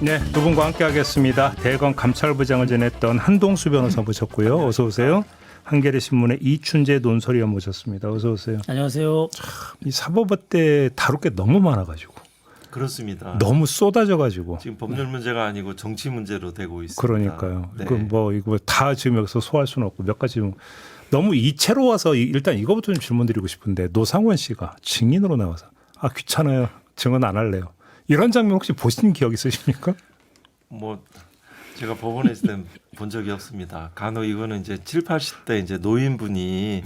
네, 두 분과 함께하겠습니다. 대검 감찰부장을 지냈던 한동수 변호사 모셨고요. 어서 오세요. 한겨레 신문의 이춘재 논설위원 모셨습니다. 어서 오세요. 안녕하세요. 이 사법부때 다룰 게 너무 많아가지고 그렇습니다. 너무 쏟아져가지고 지금 법률 문제가 아니고 정치 문제로 되고 있습니다. 그러니까요. 네. 그 뭐 이거 다 지금 여기서 소화할 수는 없고 몇 가지 좀 너무 이채로워서 일단 이거부터 좀 질문드리고 싶은데 노상원 씨가 증인으로 나와서 귀찮아요. 증언 안 할래요. 이런 장면 혹시 보신 기억 있으십니까? 뭐 제가 법원에 있을 땐 본 적이 없습니다. 간혹 이거는 이제 7, 80대 이제 노인분이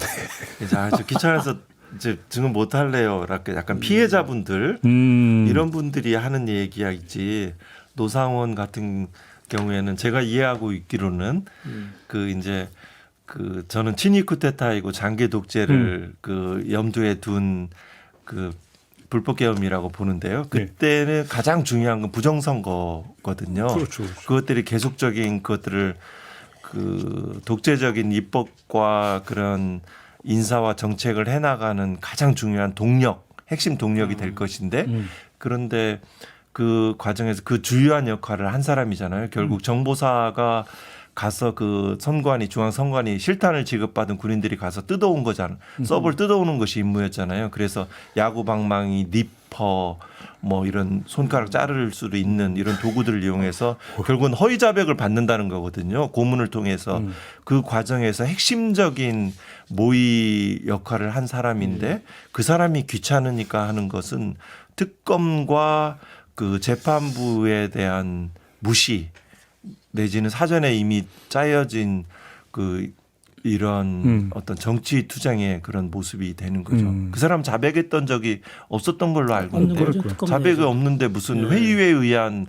이제 저 귀찮아서 이제 증언 못 할래요. 약간 피해자분들 이런 분들이 하는 얘기야지. 노상원 같은 경우에는 제가 이해하고 있기로는 그 이제 그 저는 친위 쿠데타이고 장기 독재를 그 염두에 둔 그 불법 계엄이라고 보는데요. 그때는 가장 중요한 건 부정선거거든요. 그렇죠. 그것들이 계속적인 것들을 그 독재적인 입법과 그런 인사와 정책을 해나가는 가장 중요한 동력, 핵심 동력이 될 것인데 그런데 그 과정에서 그 주요한 역할을 한 사람이잖아요. 결국 정보사가 가서 그 선관위 중앙선관위 실탄을 지급받은 군인들이 가서 뜯어온 거잖아요. 서버를 뜯어오는 것이 임무였잖아요. 그래서 야구방망이, 니퍼 뭐 이런 손가락 자를 수도 있는 이런 도구들을 이용해서 결국은 허위 자백을 받는다는 거거든요. 고문을 통해서 그 과정에서 핵심적인 모의 역할을 한 사람인데 그 사람이 귀찮으니까 하는 것은 특검과 그 재판부에 대한 무시 내지는 사전에 이미 짜여진 그 이런 어떤 정치 투쟁의 그런 모습이 되는 거죠. 그 사람 자백했던 적이 없었던 걸로 알고 있는데 자백이 없는데 무슨 회의에 의한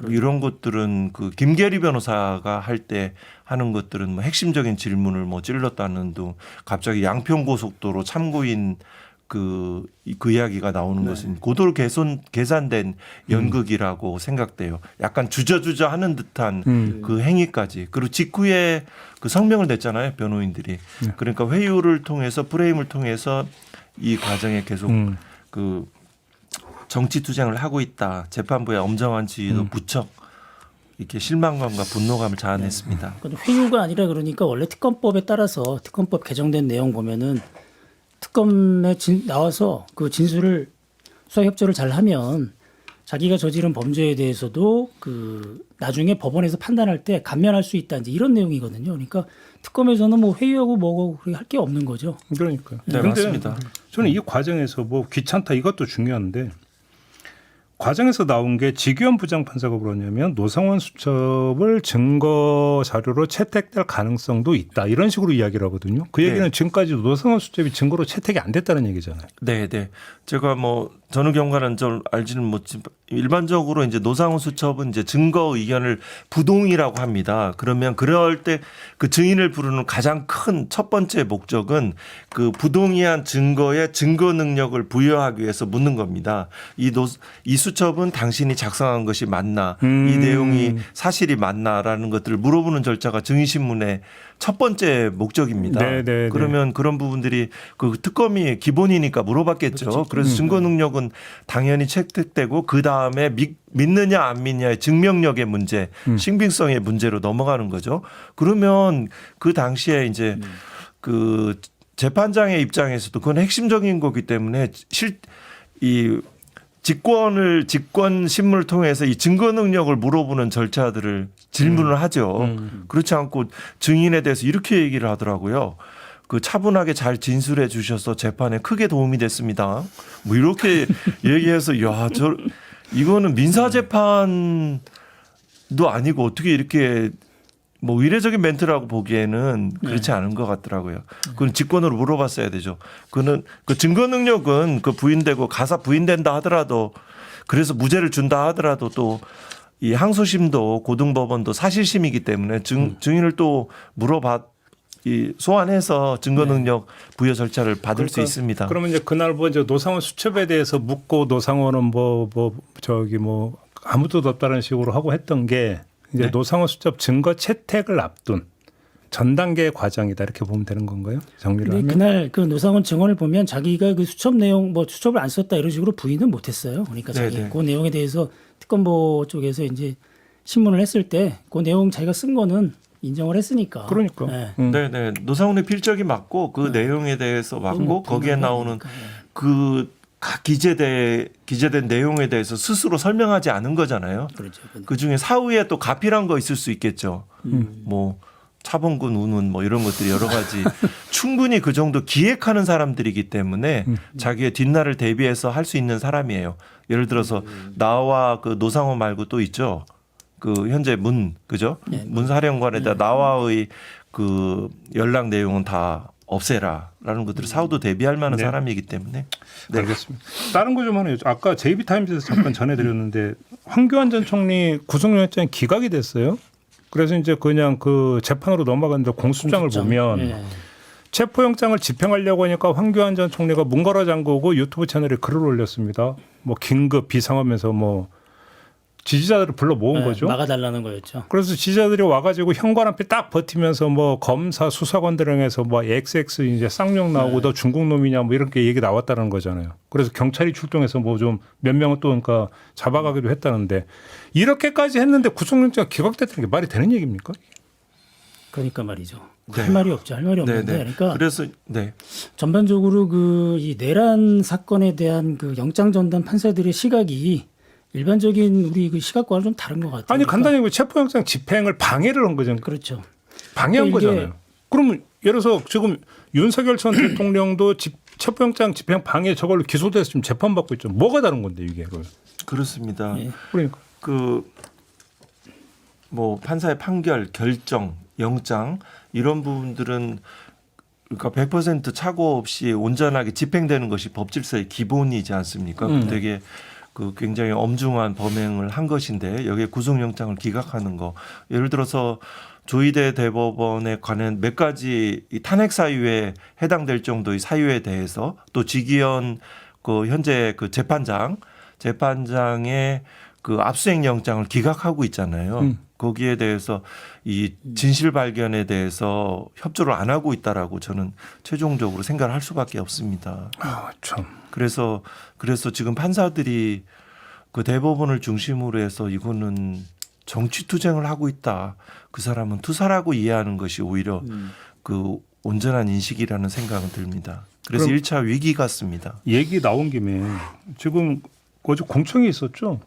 이런 것들은 그 김계리 변호사가 할 때 하는 것들은 뭐 핵심적인 질문을 뭐 찔렀다는 둥 갑자기 양평고속도로 참고인 그 이야기가 나오는 것은 고도로 계산된 연극이라고 생각돼요. 약간 주저주저 하는 듯한 그 행위까지. 그리고 직후에 그 성명을 냈잖아요. 변호인들이. 그러니까 회유를 통해서 프레임을 통해서 이 과정에 계속 그 정치 투쟁을 하고 있다. 재판부의 엄정한 지휘도 무척 이렇게 실망감과 분노감을 자아냈습니다. 회유가 아니라 그러니까 원래 특검법에 따라서 특검법 개정된 내용 보면은 특검에 나와서 그 진술을 수사 협조를 잘 하면 자기가 저지른 범죄에 대해서도 그 나중에 법원에서 판단할 때 감면할 수 있다 이제 이런 내용이거든요. 그러니까 특검에서는 뭐 회유하고 뭐고 할 게 없는 거죠. 그러니까요. 네, 맞습니다. 저는 이 과정에서 뭐 귀찮다 이것도 중요한데 과정에서 나온 게 지규현 부장판사가 그러냐면 노상원 수첩을 증거 자료로 채택될 가능성도 있다 이런 식으로 이야기를 하거든요. 그 얘기는 지금까지 노상원 수첩이 증거로 채택이 안 됐다는 얘기잖아요. 네, 네. 제가 뭐 전후 경과는 좀 알지는 못지만 일반적으로 이제 노상원 수첩은 이제 증거 의견을 부동이라고 합니다. 그러면 그럴 때 그 증인을 부르는 가장 큰 첫 번째 목적은 그 부동의한 증거에 증거 능력을 부여하기 위해서 묻는 겁니다. 이 수첩은 당신이 작성한 것이 맞나, 이 내용이 사실이 맞나라는 것들을 물어보는 절차가 증인신문의 첫 번째 목적입니다. 네네네. 그러면 그런 부분들이 그 특검이 기본이니까 물어봤겠죠. 그렇지. 그래서 증거 능력은 당연히 채택되고 그 다음에 믿느냐 안 믿느냐의 증명력의 문제, 신빙성의 문제로 넘어가는 거죠. 그러면 그 당시에 이제 그 재판장의 입장에서도 그건 핵심적인 거기 때문에 이 직권 신문을 통해서 이 증거 능력을 물어보는 절차들을 질문을 하죠. 그렇지 않고 증인에 대해서 이렇게 얘기를 하더라고요. 그 차분하게 잘 진술해 주셔서 재판에 크게 도움이 됐습니다. 뭐 이렇게 얘기해서 이거는 민사 재판도 아니고 어떻게 이렇게 뭐 의례적인 멘트라고 보기에는 그렇지 않은 것 같더라고요. 그건 직권으로 물어봤어야 되죠. 그는 그 증거 능력은 그 부인되고 가사 부인된다 하더라도 그래서 무죄를 준다 하더라도 또 이 항소심도 고등법원도 사실심이기 때문에 증인을 또 소환해서 증거 능력 부여 절차를 받을 수 있습니다. 그러면 이제 그날 뭐 이제 노상원 수첩에 대해서 묻고 노상원은 아무도 없다는 식으로 하고 했던 게 이제 노상원 수첩 증거 채택을 앞둔 전 단계의 과정이다 이렇게 보면 되는 건가요? 정리를 하면. 그날 그 노상원 증언을 보면 자기가 그 수첩 내용 수첩을 안 썼다 이런 식으로 부인은 못했어요. 그러니까 자기 그 내용에 대해서 특검보 쪽에서 이제 신문을 했을 때 그 내용 자기가 쓴 거는 인정을 했으니까. 그러니까. 네. 네네. 노상훈의 필적이 맞고 그 내용에 대해서 맞고 거기에 나오는 그 각 기재된 내용에 대해서 스스로 설명하지 않은 거잖아요. 그렇죠. 그 중에 사후에 또 가필한 거 있을 수 있겠죠. 뭐 차범근 운운 뭐 이런 것들이 여러 가지 충분히 그 정도 기획하는 사람들이기 때문에 자기의 뒷날을 대비해서 할 수 있는 사람이에요. 예를 들어서 나와 그 노상원 말고 또 있죠. 그 현재 그죠? 네. 문사령관에다 나와의 그 연락 내용은 다 없애라라는 것들을 사후도 대비할 만한 네. 사람이기 때문에. 네. 알겠습니다. 다른 거 좀 하나 여쭤. 아까 JB타임즈에서 잠깐 전해드렸는데 황교안 전 총리 구속영장이 기각이 됐어요. 그래서 이제 그냥 그 재판으로 넘어갔는데 공소장을 보면 예. 체포영장을 집행하려고 하니까 황교안 전 총리가 문 걸어 잠그고 유튜브 채널에 글을 올렸습니다. 뭐 긴급 비상하면서 뭐 지지자들을 불러 모은 예, 거죠. 막아달라는 거였죠. 그래서 지지자들이 와가지고 현관 앞에 딱 버티면서 뭐 검사 수사관들에서 뭐 XX 이제 쌍욕 나오고 너 중국 놈이냐 뭐 이렇게 얘기 나왔다는 거잖아요. 그래서 경찰이 출동해서 뭐 좀 몇 명은 또 그러니까 잡아가기도 했다는데 이렇게까지 했는데 구속영장 기각됐다는 게 말이 되는 얘기입니까? 그러니까 말이죠. 네. 할 말이 없죠. 할 말이 없는데. 네네. 그러니까 그래서 네. 전반적으로 그 이 내란 사건에 대한 그 영장 전담 판사들의 시각이 일반적인 우리 그 시각과는 좀 다른 것 같아요. 아니 그러니까 간단히 뭐 체포영장 집행을 방해를 한 거잖아요. 그렇죠. 방해한 그러니까 이게- 거잖아요. 그러면 예를 들어서 지금 윤석열 전 대통령도 체포영장 집행 방해 저걸로 기소돼서 지금 재판받고 있죠. 뭐가 다른 건데 이게? 그렇습니다. 예. 그러니까. 그 뭐 판사의 판결, 결정, 영장 이런 부분들은 그러니까 100% 착오 없이 온전하게 집행되는 것이 법 질서의 기본이지 않습니까? 되게 그 굉장히 엄중한 범행을 한 것인데 여기에 구속영장을 기각하는 거. 예를 들어서 조희대 대법원에 관한 몇 가지 이 탄핵 사유에 해당될 정도의 사유에 대해서 또 지기현 그 현재 그 재판장의 그 압수수색 영장을 기각하고 있잖아요. 거기에 대해서 이 진실 발견에 대해서 협조를 안 하고 있다라고 저는 최종적으로 생각을 할 수밖에 없습니다. 아 참. 그래서 지금 판사들이 그 대법원을 중심으로 해서 이거는 정치 투쟁을 하고 있다. 그 사람은 투사라고 이해하는 것이 오히려 그 온전한 인식이라는 생각은 듭니다. 그래서 그럼 1차 위기 같습니다. 얘기 나온 김에 지금 어제 공청회 있었죠?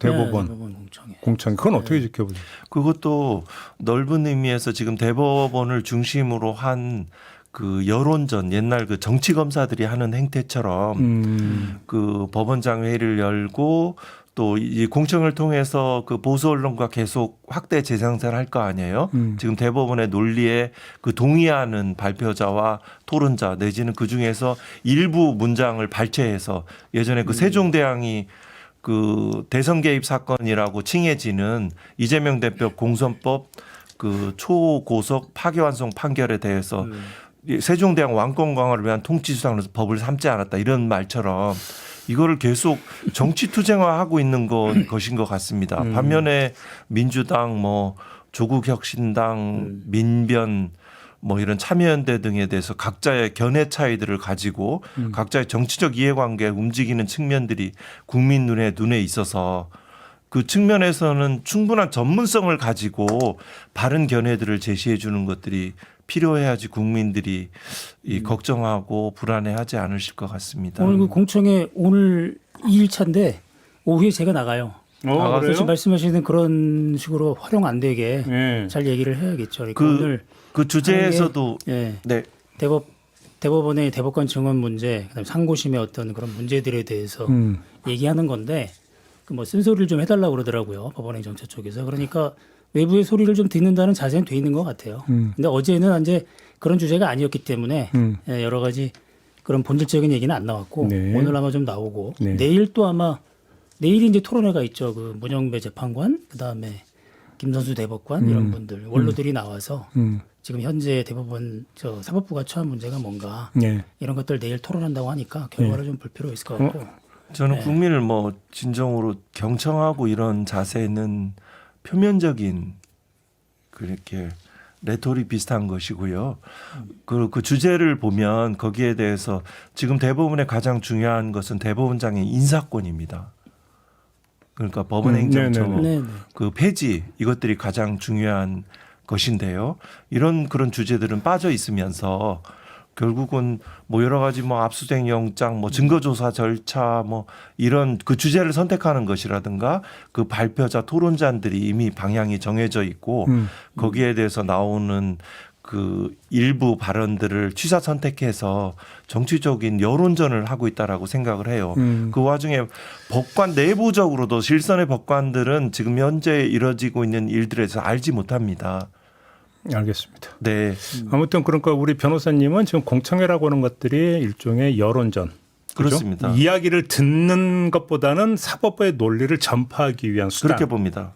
대법원 네, 대법원 공청회. 공청회. 그건 어떻게 지켜보죠? 그것도 넓은 의미에서 지금 대법원을 중심으로 한 그 여론전 옛날 그 정치 검사들이 하는 행태처럼 그 법원장 회의를 열고 또 이 공청을 통해서 그 보수 언론과 계속 확대 재생산을 할 거 아니에요. 지금 대법원의 논리에 그 동의하는 발표자와 토론자 내지는 그 중에서 일부 문장을 발췌해서 예전에 그 세종대왕이 그 대선 개입 사건이라고 칭해지는 이재명 대표 공선법 그 초고속 파기환송 판결에 대해서 세종대왕 왕권 강화를 위한 통치수단으로서 법을 삼지 않았다 이런 말처럼 이거를 계속 정치 투쟁화하고 있는 것인 것 같습니다. 반면에 민주당 뭐 조국혁신당 민변 뭐 이런 참여연대 등에 대해서 각자의 견해 차이들을 가지고 각자의 정치적 이해관계에 움직이는 측면들이 국민 눈에 있어서 그 측면에서는 충분한 전문성을 가지고 바른 견해들을 제시해 주는 것들이 필요해야지 국민들이 이 걱정하고 불안해하지 않으실 것 같습니다. 오늘 그 공청회 오늘 2일차인데 오후에 제가 나가요. 그래서 말씀하시는 그런 식으로 활용 안 되게 네. 잘 얘기를 해야겠죠. 그러니까 오늘 그 주제에서도 예, 네. 대법원의 대법관 증언 문제, 그다음에 상고심의 어떤 그런 문제들에 대해서 얘기하는 건데 그 뭐 쓴소리를 좀 해달라고 그러더라고요. 법원행정처 쪽에서. 그러니까 외부의 소리를 좀 듣는다는 자세는 돼 있는 것 같아요. 근데 어제는 이제 그런 주제가 아니었기 때문에 예, 여러 가지 그런 본질적인 얘기는 안 나왔고 네. 오늘 아마 좀 나오고 네. 내일 또 아마 내일이 이제 토론회가 있죠. 그 문영배 재판관, 그다음에 김선수 대법관 이런 분들 원로들이 나와서 지금 현재 대법원 저 사법부가 처한 문제가 뭔가 네. 이런 것들 내일 토론한다고 하니까 결과를 좀 볼 필요가 있을 것 같고. 저는 국민을 뭐 진정으로 경청하고 이런 자세는 표면적인 그렇게 레토릭 비슷한 것이고요. 그 주제를 보면 거기에 대해서 지금 대법원의 가장 중요한 것은 대법원장의 인사권입니다. 그러니까 법원행정처 네네. 그 폐지 이것들이 가장 중요한 것인데요. 그런 주제들은 빠져 있으면서 결국은 뭐 여러 가지 뭐 압수수색 영장, 뭐 증거조사 절차, 뭐 이런 그 주제를 선택하는 것이라든가 그 발표자 토론자들이 이미 방향이 정해져 있고 거기에 대해서 나오는 그 일부 발언들을 취사 선택해서 정치적인 여론전을 하고 있다라고 생각을 해요. 그 와중에 법관 내부적으로도 실선의 법관들은 지금 현재 이뤄지고 있는 일들에 대해서 알지 못합니다. 알겠습니다. 네. 아무튼 그러니까 우리 변호사님은 지금 공청회라고 하는 것들이 일종의 여론전. 그죠? 그렇습니다. 이야기를 듣는 것보다는 사법부의 논리를 전파하기 위한 수단. 그렇게 봅니다.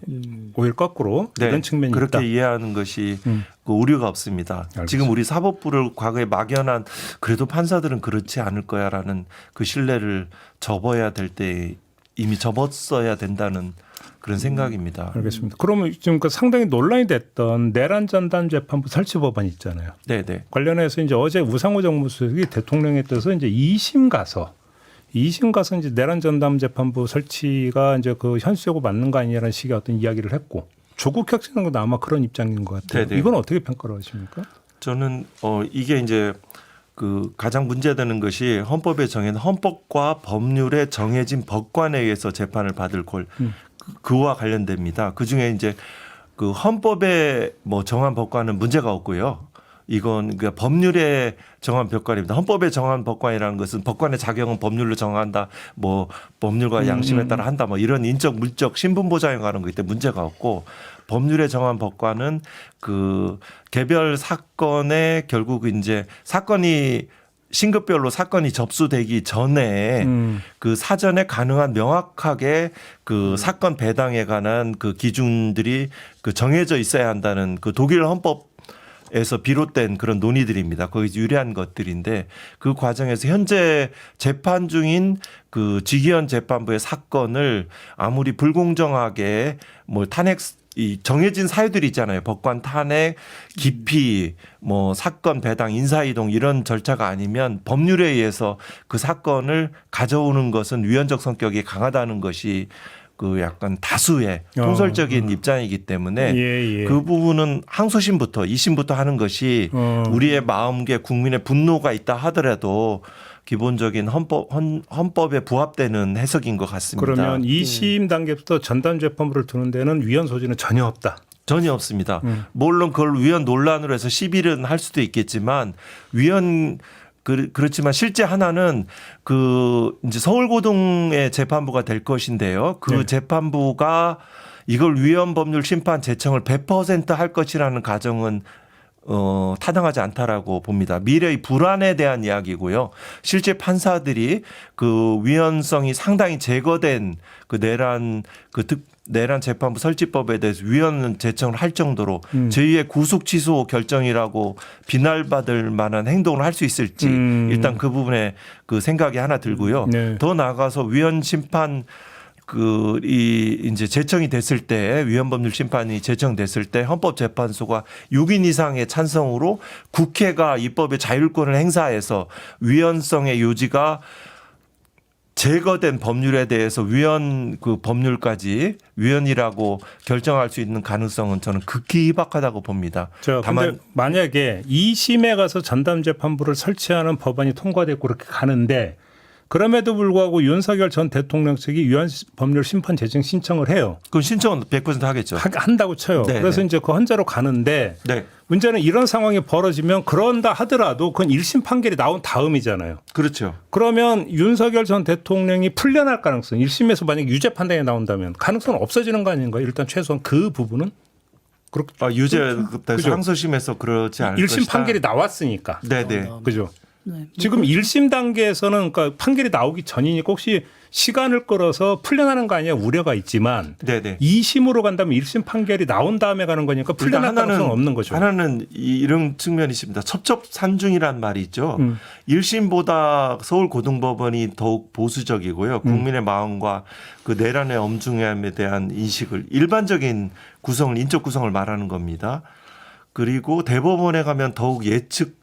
오히려 거꾸로 네. 이런 측면이 그렇게 있다. 이해하는 것이 그 우려가 없습니다. 알겠습니다. 지금 우리 사법부를 과거에 막연한 그래도 판사들은 그렇지 않을 거야라는 그 신뢰를 접어야 될 때 이미 접었어야 된다는 그런 생각입니다. 알겠습니다. 그러면 지금 그 상당히 논란이 됐던 내란 전담 재판부 설치 법안 있잖아요. 네네. 관련해서 이제 어제 우상호 정무수석이 대통령에 따라서 이제 2심 가서 이제 내란 전담 재판부 설치가 이제 그 현수하고 맞는 거 아니냐라는 식의 어떤 이야기를 했고 조국 혁신은 아마 그런 입장인 것 같아요. 네네. 이건 어떻게 평가를 하십니까? 저는 이게 이제 그 가장 문제되는 것이 헌법에 정해진 헌법과 법률에 정해진 법관에 의해서 재판을 받을 그와 관련됩니다. 그 중에 이제 그 헌법에 뭐 정한 법관은 문제가 없고요. 이건 그 법률에 정한 법관입니다. 헌법에 정한 법관이라는 것은 법관의 자격은 법률로 정한다. 뭐 법률과 양심에 따라 한다. 뭐 이런 인적 물적 신분 보장에 관한 거기 때문에 문제가 없고 법률에 정한 법관은 그 개별 사건에 결국 이제 사건이 신급별로 사건이 접수되기 전에 그 사전에 가능한 명확하게 그 사건 배당에 관한 그 기준들이 그 정해져 있어야 한다는 그 독일 헌법에서 비롯된 그런 논의들입니다. 거기서 유래한 것들인데 그 과정에서 현재 재판 중인 그 지기현 재판부의 사건을 아무리 불공정하게 뭐 탄핵 이 정해진 사유들이 있잖아요. 법관 탄핵, 기피, 뭐 사건 배당, 인사이동 이런 절차가 아니면 법률에 의해서 그 사건을 가져오는 것은 위헌적 성격이 강하다는 것이 그 약간 다수의 통설적인 입장이기 때문에 예. 그 부분은 항소심부터 2심부터 하는 것이 우리의 마음계 국민의 분노가 있다 하더라도 기본적인 헌법에 부합되는 해석인 것 같습니다. 그러면 2심 단계부터 전담 재판부를 두는 데는 위헌 소지는 전혀 없다. 전혀 없습니다. 물론 그걸 위헌 논란으로 해서 시비는 할 수도 있겠지만 위헌 그렇지만 실제 하나는 그 이제 서울고등의 재판부가 될 것인데요. 그 네. 재판부가 이걸 위헌 법률 심판 제청을 100%할 것이라는 가정은 타당하지 않다라고 봅니다. 미래의 불안에 대한 이야기고요. 실제 판사들이 그 위헌성이 상당히 제거된 그 내란 재판부 설치법에 대해서 위헌 제청을 할 정도로 제2의 구속 취소 결정이라고 비난받을 만한 행동을 할 수 있을지 일단 그 부분에 그 생각이 하나 들고요. 네. 더 나아가서 위헌 심판 이제 제청이 됐을 때 위헌법률 심판이 제청됐을 때 헌법재판소가 6인 이상의 찬성으로 국회가 입법의 자율권을 행사해서 위헌성의 요지가 제거된 법률에 대해서 위헌 그 법률까지 위헌이라고 결정할 수 있는 가능성은 저는 극히 희박하다고 봅니다. 다만 만약에 2심에 가서 전담 재판부를 설치하는 법안이 통과되고 그렇게 가는데 그럼에도 불구하고 윤석열 전 대통령 측이 위헌 법률 심판 제청 신청을 해요. 그럼 신청은 100% 하겠죠. 한다고 쳐요. 네, 그래서 네. 이제 그 헌재로 가는데 네. 문제는 이런 상황이 벌어지면 그런다 하더라도 그건 1심 판결이 나온 다음이잖아요. 그렇죠. 그러면 윤석열 전 대통령이 풀려날 가능성 1심에서 만약 유죄 판단이 나온다면 가능성은 없어지는 거 아닌가요? 일단 최소한 그 부분은 유죄부터 그죠. 항소심에서 그렇지 않을 1심 것이다. 판결이 나왔으니까. 네네. 그죠? 네. 지금 1심 단계에서는 그러니까 판결이 나오기 전이니까 혹시 시간을 끌어서 풀려나는 거 아니냐 우려가 있지만 네네. 2심으로 2심으로 간다면 1심 판결이 나온 다음에 가는 거니까 풀려날 가능성은 없는 거죠. 하나는 이런 측면이 있습니다. 첩첩산중이란 말이 있죠. 1심보다 서울고등법원이 더욱 보수적이고요. 국민의 마음과 그 내란의 엄중함에 대한 인식을 일반적인 구성을 인적 구성을 말하는 겁니다. 그리고 대법원에 가면 더욱 예측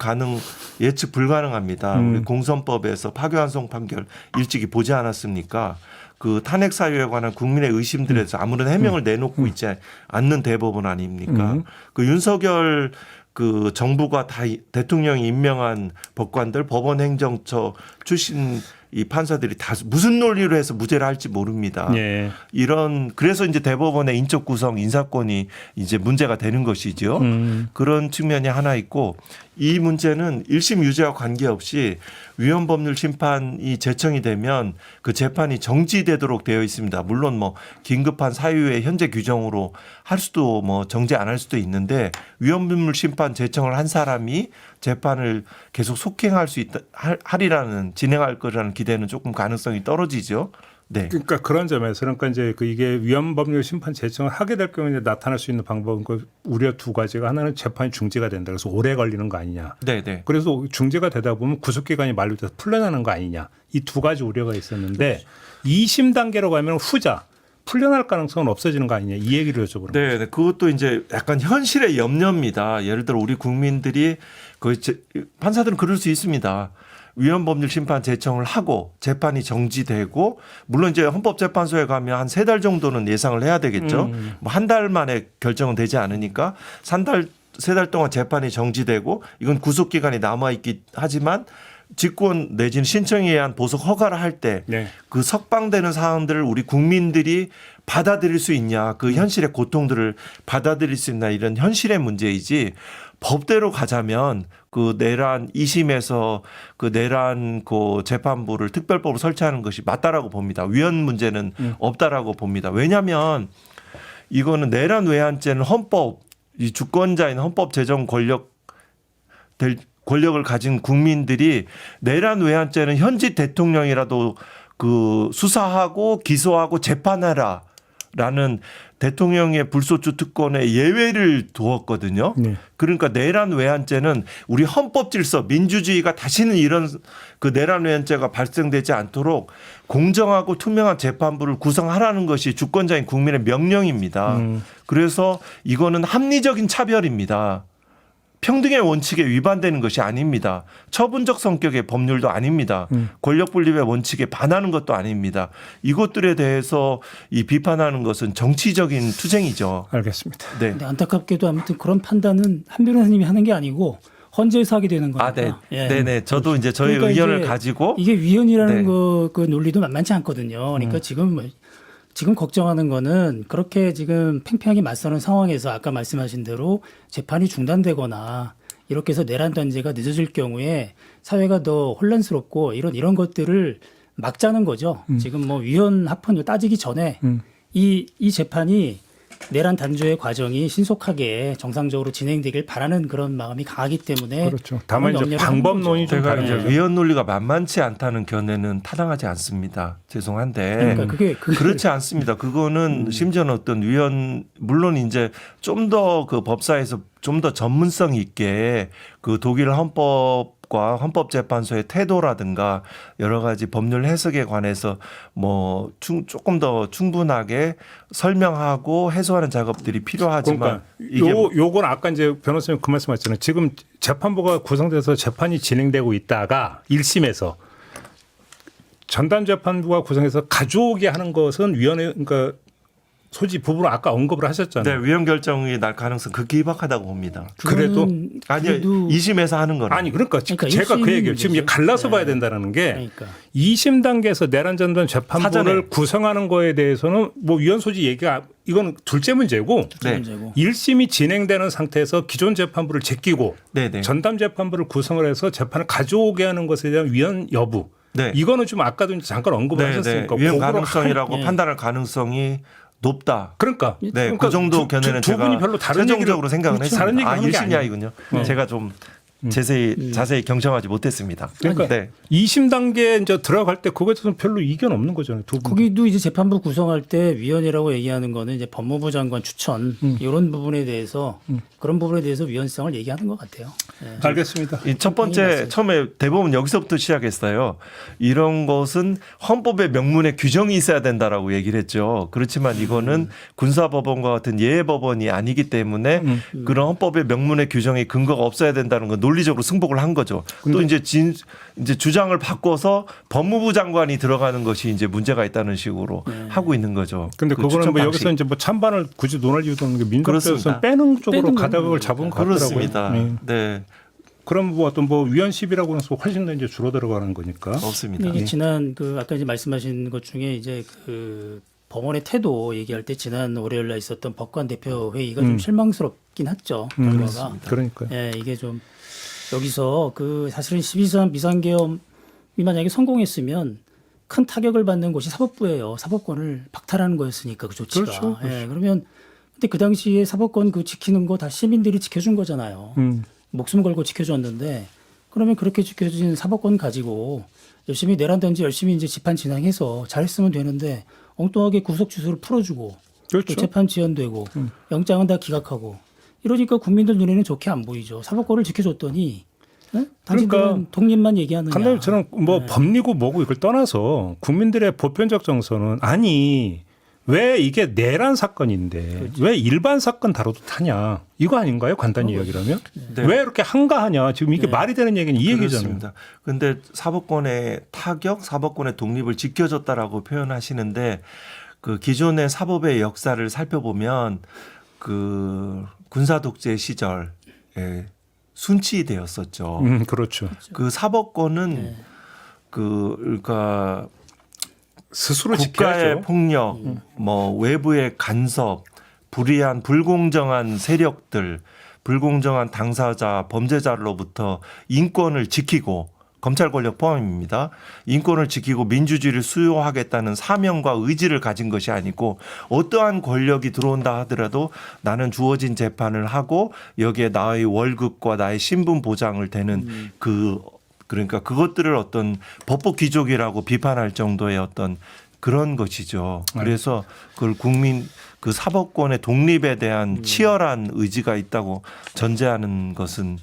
불가능합니다. 우리 공선법에서 파기환송 판결 일찍이 보지 않았습니까? 그 탄핵 사유에 관한 국민의 의심들에 대해서 아무런 해명을 내놓고 있지 않는 대법원 아닙니까? 그 윤석열 그 정부가 다 대통령이 임명한 법관들 법원 행정처 출신 이 판사들이 다 무슨 논리로 해서 무죄를 할지 모릅니다. 예. 그래서 이제 대법원의 인적 구성 인사권이 이제 문제가 되는 것이죠. 그런 측면이 하나 있고 이 문제는 1심 유죄와 관계없이 위헌법률 심판이 제청이 되면 그 재판이 정지되도록 되어 있습니다. 물론 뭐 긴급한 사유의 현재 규정으로 할 수도 뭐 정지 안 할 수도 있는데 위헌법률 심판 제청을 한 사람이 재판을 계속 속행할 수 있다 하리라는 진행할 거라는 기대는 조금 가능성이 떨어지죠. 네. 그러니까 그런 점에서 그러니까 이제 그 이게 위헌법률 심판 제청을 하게 될 경우에 나타날 수 있는 방법은 그 우려 두 가지가 하나는 재판이 중지가 된다. 그래서 오래 걸리는 거 아니냐. 네, 네. 그래서 중지가 되다 보면 구속 기간이 만료돼서 풀려나는 거 아니냐. 이 두 가지 우려가 있었는데 2심 단계로 가면 후자 풀려날 가능성은 없어지는 거 아니냐. 이 얘기를 여쭤보는 네, 네. 그것도 이제 약간 현실의 염려입니다. 예를 들어 우리 국민들이 판사들은 그럴 수 있습니다. 위헌법률 심판 제청을 하고 재판이 정지되고 물론 이제 헌법재판소에 가면 한 3달 정도는 예상을 해야 되겠죠. 뭐 한 달 만에 결정은 되지 않으니까 3달 동안 재판이 정지되고 이건 구속 기간이 남아 있긴 하지만 직권 내지는 신청에 의한 보석 허가를 할 때 네. 그 석방되는 사항들을 우리 국민들이 받아들일 수 있냐 그 현실의 고통들을 받아들일 수 있나 이런 현실의 문제이지 법대로 가자면 그 내란 2심에서 그 내란 그 재판부를 특별법으로 설치하는 것이 맞다라고 봅니다. 위헌 문제는 없다라고 봅니다. 왜냐하면 이거는 내란 외환죄는 헌법 이 주권자인 헌법 제정 권력을 가진 국민들이 내란 외환죄는 현직 대통령이라도 그 수사하고 기소하고 재판하라라는 대통령의 불소추 특권의 예외를 두었거든요. 네. 그러니까 내란 외환죄는 우리 헌법 질서 민주주의가 다시는 이런 그 내란 외환죄가 발생되지 않도록 공정하고 투명한 재판부를 구성하라는 것이 주권자인 국민의 명령입니다. 그래서 이거는 합리적인 차별입니다. 평등의 원칙에 위반되는 것이 아닙니다. 처분적 성격의 법률도 아닙니다. 권력분립의 원칙에 반하는 것도 아닙니다. 이것들에 대해서 이 비판하는 것은 정치적인 투쟁이죠. 알겠습니다. 네. 근데 안타깝게도 아무튼 그런 판단은 한 변호사님이 하는 게 아니고 헌재에서 하게 되는 거니까. 아, 네. 예. 네네. 저도 이제 저의 그러니까 의견을 이게 가지고 이게 위헌이라는 네. 그 논리도 만만치 않거든요. 그러니까 지금 걱정하는 거는 그렇게 지금 팽팽하게 맞서는 상황에서 아까 말씀하신 대로 재판이 중단되거나 이렇게 해서 내란 단죄가 늦어질 경우에 사회가 더 혼란스럽고 이런 것들을 막자는 거죠. 지금 뭐 위헌 합헌을 따지기 전에 이 재판이 내란 단죄의 과정이 신속하게 정상적으로 진행되길 바라는 그런 마음이 강하기 때문에 그렇죠. 다만 이제 염려를 하는 방법론이 좀 거죠. 제가 다른 이제 위헌 논리가 만만치 않다는 견해는 타당하지 않습니다. 죄송한데 그러니까 그게 그렇지 않습니다. 그거는 심지어는 어떤 위헌 물론 이제 좀 더 그 법사에서 좀 더 전문성 있게 그 독일 헌법과 헌법재판소의 태도라든가 여러 가지 법률 해석에 관해서 뭐 조금 더 충분하게 설명하고 해소하는 작업들이 필요하지만 그러니까 요건 아까 이제 변호사님 그 말씀하셨잖아요. 지금 재판부가 구성돼서 재판이 진행되고 있다가 1심에서 전담 재판부가 구성해서 가져오게 하는 것은 위원회 그러니까 소지 부분을 아까 언급을 하셨잖아요. 네, 위헌 결정이 날 가능성 극히 희박하다고 봅니다. 그래도 아니요, 2심에서 하는 거는 아니 그러니까 그러니까 제가 그 얘기를 지금 이제 일심이죠. 갈라서 네. 봐야 된다는 게 그러니까 2심 단계에서 내란 전담 재판부를 사전에. 구성하는 거에 대해서는 뭐 위헌 소지 얘기가 이건 둘째 문제고 네. 문제고. 1심이 진행되는 상태에서 기존 재판부를 제끼고 네네. 전담 재판부를 구성을 해서 재판을 가져오게 하는 것에 대한 위헌 여부 네. 이거는 좀 아까도 이제 잠깐 언급을 하셨으니까 위헌 그거를 가능성이라고 예. 판단할 가능성이 높다. 그러니까 네, 그 정도 견해는 두 분이 제가 별로 다른 최종적으로 얘기를 생각을 그렇죠. 했습니다. 다른 얘기 하는 게 1심이야 아니에요. 이군요. 네. 제가 좀 자세히 경청하지 못했습니다. 그러니까 네. 2심 단계에 이제 들어갈 때 그거에 대해서는 별로 이견 없는 거잖아요. 두 분. 거기도 이제 재판부 구성할 때 위헌이라고 얘기하는 거는 이제 법무부 장관 추천 이런 부분에 대해서 그런 부분에 대해서 위헌성을 얘기하는 것 같아요. 네. 알겠습니다. 이 첫 번째 처음에 대법원 여기서부터 시작했어요. 이런 것은 헌법의 명문에 규정이 있어야 된다라고 얘기를 했죠. 그렇지만 이거는 군사법원과 같은 예외법원이 아니기 때문에 그런 헌법의 명문의 규정이 근거가 없어야 된다는 건 논리적으로 승복을 한 거죠. 또 이제 이제 주장을 바꿔서 법무부 장관이 들어가는 것이 이제 문제가 있다는 식으로 하고 있는 거죠. 근데 그 그거는 추천 뭐 방식. 여기서 이제 뭐 찬반을 굳이 논할 이유도 없는 게 민주당에서는 그렇습니다. 빼는 쪽으로 빼는 가닥을 거는 잡은 것 같더라고요. 그렇습니다. 네. 네, 그럼 뭐 어떤 뭐 위헌십이라고 해서 훨씬 더 이제 줄어들어가는 거니까. 없습니다. 이게 지난 그 아까 이제 말씀하신 것 중에 이제 그 법원의 태도 얘기할 때 지난 월요일 날 있었던 법관 대표 회의가 좀 실망스럽긴 했죠. 결과가. 그러니까요. 예, 이게 좀 여기서 그 사실은 12.3 비상계엄이 만약에 성공했으면 큰 타격을 받는 곳이 사법부예요. 사법권을 박탈하는 거였으니까 그 조치가. 그렇죠, 예, 그러면 근데 그 당시에 사법권 그 지키는 거 다 시민들이 지켜준 거잖아요. 목숨 걸고 지켜줬는데 그러면 그렇게 지켜준 사법권 가지고 열심히 내란든지 열심히 이제 재판 진행해서 잘했으면 되는데 엉뚱하게 구속 취소를 풀어주고 그렇죠. 또 재판 지연되고 영장은 다 기각하고 이러니까 국민들 눈에는 좋게 안 보이죠. 사법권을 지켜줬더니 당신들은 그러니까 독립만 얘기하느냐. 간단히 저는 뭐 법리고 뭐고 이걸 떠나서 국민들의 보편적 정서는 아니 왜 이게 내란 사건인데 왜 일반 사건 다뤄도 타냐 이거 아닌가요? 간단히 이야기하면 네. 왜 이렇게 한가하냐 지금 이게 말이 되는 얘기는 이 얘기잖아요. 그렇습니다. 근데 사법권의 타격, 사법권의 독립을 지켜줬다라고 표현하시는데 그 기존의 사법의 역사를 살펴보면 그 군사 독재 시절에 순치되었었죠. 그렇죠. 그 사법권은 그러니까 스스로 국가의 지켜야죠. 폭력, 뭐 외부의 간섭, 불이한 불공정한 세력들, 불공정한 당사자, 범죄자로부터 인권을 지키고 검찰 권력 포함입니다. 인권을 지키고 민주주의를 수호하겠다는 사명과 의지를 가진 것이 아니고 어떠한 권력이 들어온다 하더라도 나는 주어진 재판을 하고 여기에 나의 월급과 나의 신분 보장을 되는 그러니까 그것들을 어떤 법복 귀족이라고 비판할 정도의 어떤 그런 것이죠. 그래서 그걸 국민 그 사법권의 독립에 대한 치열한 의지가 있다고 전제하는 것은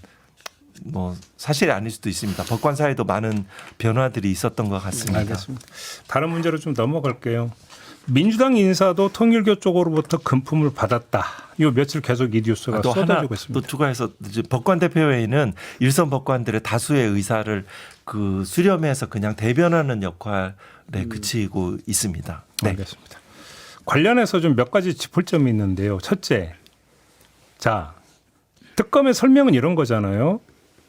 뭐 사실이 아닐 수도 있습니다. 법관 사이도 많은 변화들이 있었던 것 같습니다. 알겠습니다. 다른 문제로 좀 넘어갈게요. 민주당 인사도 통일교 쪽으로부터 금품을 받았다. 요 며칠 계속 이 뉴스가 또 하나 쏟아지고 또 있습니다. 추가해서 이제 법관 대표회의는 일선 법관들의 다수의 의사를 그 수렴해서 그냥 대변하는 역할에 그치고 있습니다. 네. 알겠습니다. 관련해서 좀 몇 가지 짚을 점이 있는데요. 첫째, 자 특검의 설명은 이런 거잖아요.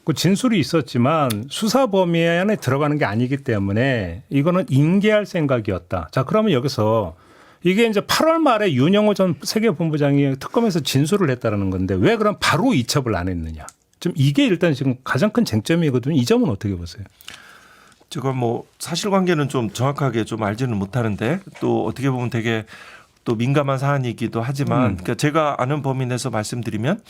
그 진술이 있었지만 수사 범위 안에 들어가는 게 아니기 때문에 이거는 인계할 생각이었다. 자 그러면 여기서 이게 이제 8월 말에 윤영호 전 세계본부장이 특검에서 진술을 했다는 건데 왜 그럼 바로 이첩을 안 했느냐. 좀 이게 일단 지금 가장 큰 쟁점이거든요. 이 점은 어떻게 보세요? 제가 뭐 사실관계는 좀 정확하게 좀 알지는 못하는데 또 어떻게 보면 되게 또 민감한 사안이기도 하지만 그러니까 제가 아는 범위 내에서 말씀드리면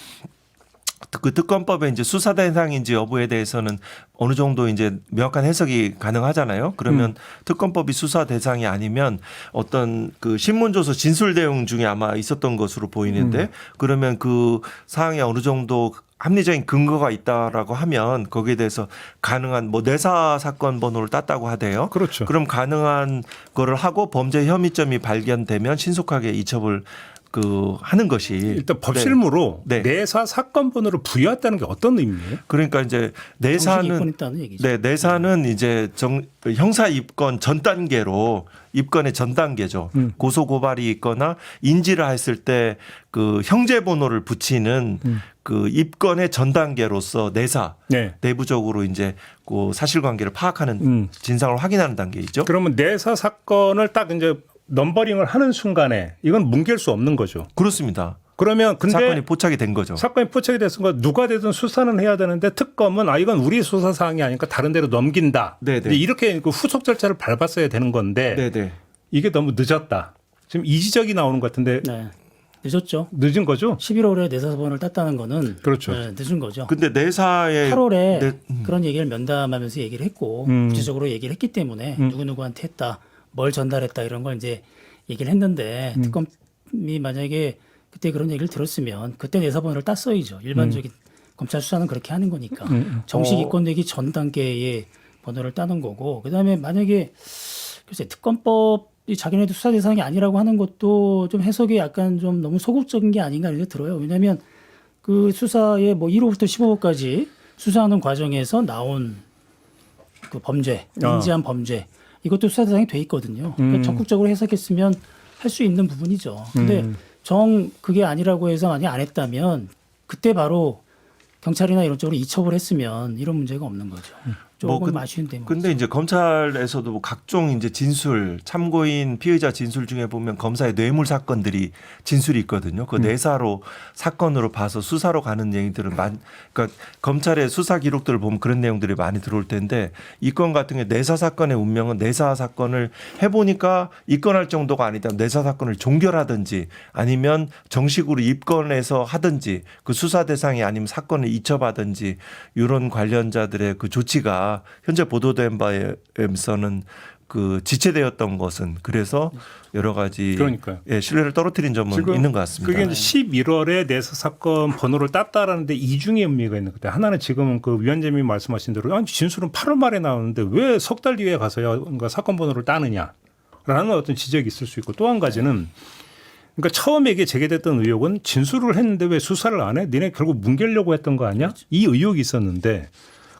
그 특검법의 이제 수사 대상인지 여부에 대해서는 어느 정도 이제 명확한 해석이 가능하잖아요. 그러면 특검법이 수사 대상이 아니면 어떤 그 신문조서 진술 내용 중에 아마 있었던 것으로 보이는데 그러면 그 사항에 어느 정도 합리적인 근거가 있다라고 하면 거기에 대해서 가능한 뭐 내사 사건 번호를 땄다고 하대요. 그렇죠. 그럼 가능한 거를 하고 범죄 혐의점이 발견되면 신속하게 이첩을 그 하는 것이 일단 법실무로 네. 내사 사건 번호를 부여했다는 게 어떤 의미예요? 그러니까 이제 정식 내사는 입건했다는 얘기죠. 네, 내사는 이제 형사 입건 전 단계로 입건의 전 단계죠. 고소 고발이 있거나 인지를 했을 때 그 형제 번호를 붙이는 그 입건의 전 단계로서 내사 네. 내부적으로 이제 그 사실관계를 파악하는 진상을 확인하는 단계이죠. 그러면 내사 사건을 딱 이제 넘버링을 하는 순간에 이건 뭉갤 수 없는 거죠. 그렇습니다. 그러면 근데 사건이 포착이 된 거죠. 사건이 포착이 됐으니까 누가 되든 수사는 해야 되는데 특검은 이건 우리 수사 사항이 아니니까 다른 데로 넘긴다. 네네. 근데 이렇게 그 후속 절차를 밟았어야 되는 건데 네네. 이게 너무 늦었다. 지금 이 지적이 나오는 것 같은데 네. 늦었죠. 늦은 거죠? 11월에 내사번을 땄다는 거는 그렇죠. 네, 늦은 거죠. 근데 내사의 8월에 그런 얘기를 면담하면서 얘기를 했고 구체적으로 얘기를 했기 때문에 누구누구한테 했다, 뭘 전달했다 이런 걸 이제 얘기를 했는데 특검이 만약에 그때 그런 얘기를 들었으면 그때 내사번호를 땄어야죠. 일반적인 검찰 수사는 그렇게 하는 거니까 정식 입건되기 전 단계의 번호를 따는 거고 그다음에 만약에 글쎄 특검법이 자기네들 수사 대상이 아니라고 하는 것도 좀 해석이 약간 좀 너무 소극적인 게 아닌가 이렇게 들어요. 왜냐하면 그 수사에 뭐 1호부터 15호까지 수사하는 과정에서 나온 그 범죄, 인지한 범죄 이것도 수사 대상이 돼 있거든요. 그러니까 적극적으로 해석했으면 할 수 있는 부분이죠. 근데 정 그게 아니라고 해서 만약 안 했다면 그때 바로 경찰이나 이런 쪽으로 이첩을 했으면 이런 문제가 없는 거죠. 조금 아쉬운 대목. 근데 이제 검찰에서도 뭐 각종 이제 진술, 참고인 피의자 진술 중에 보면 검사의 뇌물 사건들이 진술이 있거든요. 그 내사로 사건으로 봐서 수사로 가는 얘기들은 그러니까 검찰의 수사 기록들을 보면 그런 내용들이 많이 들어올 텐데 이 건 같은 게 내사 사건의 운명은 내사 사건을 해보니까 입건할 정도가 아니다. 내사 사건을 종결하든지 아니면 정식으로 입건해서 하든지 그 수사 대상이 아니면 사건을 이첩하든지 이런 관련자들의 그 조치가 현재 보도된 바에서는 그 지체되었던 것은 그래서 여러 가지 그러니까요. 예, 신뢰를 떨어뜨린 점은 있는 것 같습니다. 그게 이제 11월에 내사 사건 번호를 땄다라는데 이중의 의미가 있는 거죠. 하나는 지금은 그 위원장님이 말씀하신 대로 아니, 진술은 8월 말에 나오는데 왜 석 달 뒤에 가서야 뭔가 사건 번호를 따느냐라는 어떤 지적이 있을 수 있고 또 한 가지는 그러니까 처음에 이게 제기됐던 의혹은 진술을 했는데 왜 수사를 안 해? 니네 결국 뭉개려고 했던 거 아니야? 이 의혹이 있었는데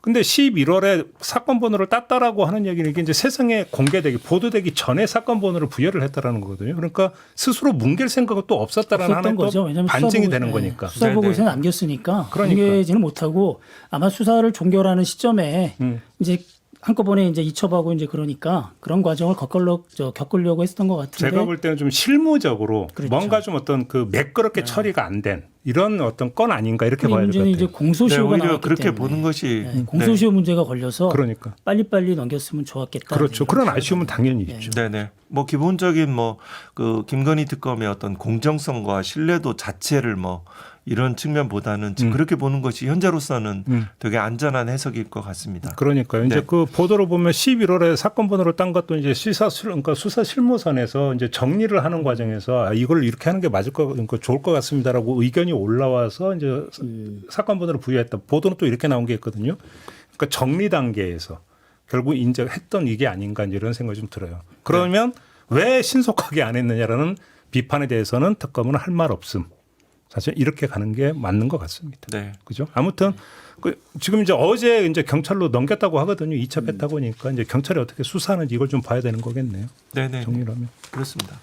근데 11월에 사건 번호를 땄다라고 하는 얘기는 이게 이제 세상에 공개되기 보도되기 전에 사건 번호를 부여를 했다라는 거거든요. 그러니까 스스로 뭉갤 생각은 또 없었다라는 하나의 또 반증이 되는 거니까. 수사 보고서에 남겼으니까 그러니까. 공개지는 못하고 아마 수사를 종결하는 시점에 이제 한꺼번에 이제 이첩하고 이제 그러니까 그런 과정을 겪으려고 했었던 것 같은데 제가 볼 때는 좀 실무적으로 그렇죠. 뭔가 좀 어떤 그 매끄럽게 처리가 안 된 이런 어떤 건 아닌가 이렇게 봐야 될 것 문제는 같아요. 이제 공소시효가 오히려 나왔기 그렇게 때문에 보는 것이 공소시효 문제가 걸려서 그러니까. 빨리빨리 넘겼으면 좋았겠다. 그렇죠. 그런 아쉬움은 당연히 네. 있죠. 네네. 뭐 기본적인 뭐 그 김건희 특검의 어떤 공정성과 신뢰도 자체를 뭐 이런 측면보다는 지금 그렇게 보는 것이 현재로서는 되게 안전한 해석일 것 같습니다. 그러니까요. 이제 네. 그 보도를 보면 11월에 사건 번호를 딴 것도 이제 그러니까 수사 실무선에서 이제 정리를 하는 과정에서 아, 이걸 이렇게 하는 게 맞을 거 그러니까 좋을 것 같습니다라고 의견이 올라와서 이제 사건 번호를 부여했다. 보도는 또 이렇게 나온 게 있거든요. 그러니까 정리 단계에서 결국 인정했던 이게 아닌가 이제 이런 생각이 좀 들어요. 그러면 왜 신속하게 안 했느냐라는 비판에 대해서는 특검은 할 말 없음. 사실 이렇게 가는 게 맞는 것 같습니다. 네. 그죠? 아무튼 그 지금 이제 어제 이제 경찰로 넘겼다고 하거든요. 이첩했다고 하니까 이제 경찰이 어떻게 수사하는지 이걸 좀 봐야 되는 거겠네요. 네네. 정리를 하면. 그렇습니다.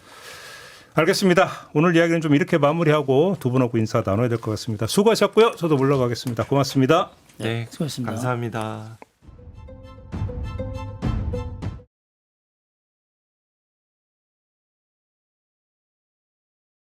알겠습니다. 오늘 이야기는 좀 이렇게 마무리하고 두 분하고 인사 나눠야 될 것 같습니다. 수고하셨고요. 저도 물러가겠습니다. 고맙습니다. 네. 수고하셨습니다. 감사합니다.